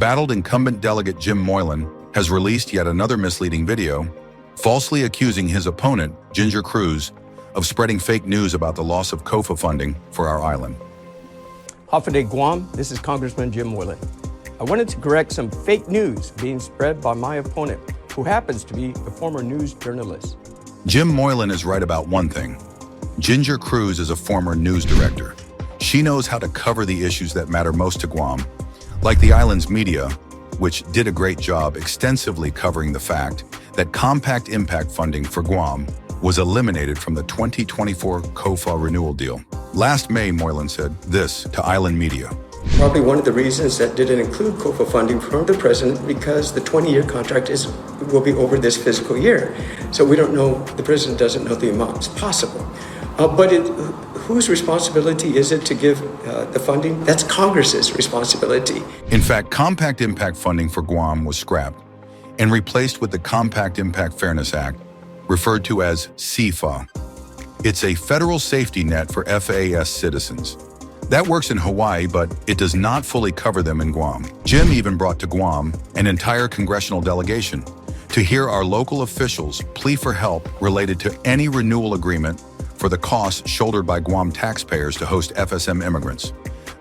embattled incumbent delegate Jim Moylan has released yet another misleading video, falsely accusing his opponent, Ginger Cruz, of spreading fake news about the loss of COFA funding for our island. Hafide Guam, this is Congressman Jim Moylan. I wanted to correct some fake news being spread by my opponent, who happens to be a former news journalist. Jim Moylan is right about one thing. Ginger Cruz is a former news director. She knows how to cover the issues that matter most to Guam, like the island's media, which did a great job extensively covering the fact that compact impact funding for Guam was eliminated from the 2024 COFA renewal deal. Last May, Moylan said this to island media. Probably one of the reasons that didn't include COFA funding from the president because the 20-year contract will be over this fiscal year. So we don't know, the president doesn't know the amounts possible. But whose responsibility is it to give the funding? That's Congress's responsibility. In fact, compact impact funding for Guam was scrapped and replaced with the Compact Impact Fairness Act, referred to as CIFA. It's a federal safety net for FAS citizens. That works in Hawaii, but it does not fully cover them in Guam. Jim even brought to Guam an entire congressional delegation to hear our local officials plea for help related to any renewal agreement for the costs shouldered by Guam taxpayers to host FSM immigrants.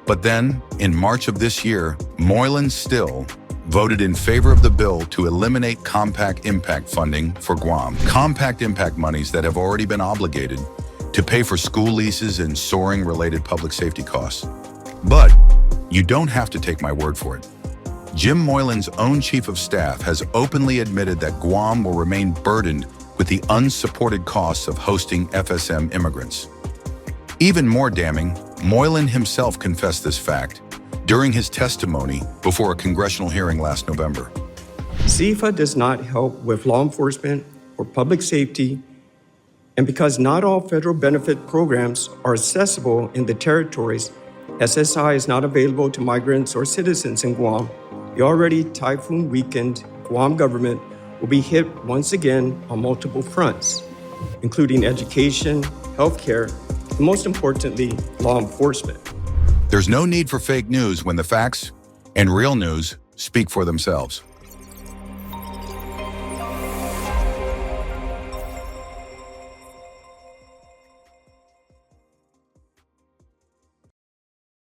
But then, in March of this year, Moylan still voted in favor of the bill to eliminate compact impact funding for Guam. Compact impact monies that have already been obligated to pay for school leases and soaring related public safety costs. But you don't have to take my word for it. Jim Moylan's own chief of staff has openly admitted that Guam will remain burdened with the unsupported costs of hosting FSM immigrants. Even more damning, Moylan himself confessed this fact during his testimony before a congressional hearing last November. CIFA does not help with law enforcement or public safety, and because not all federal benefit programs are accessible in the territories, SSI is not available to migrants or citizens in Guam. The already typhoon-weakened Guam government will be hit once again on multiple fronts, including education, healthcare, and most importantly, law enforcement. There's no need for fake news when the facts and real news speak for themselves.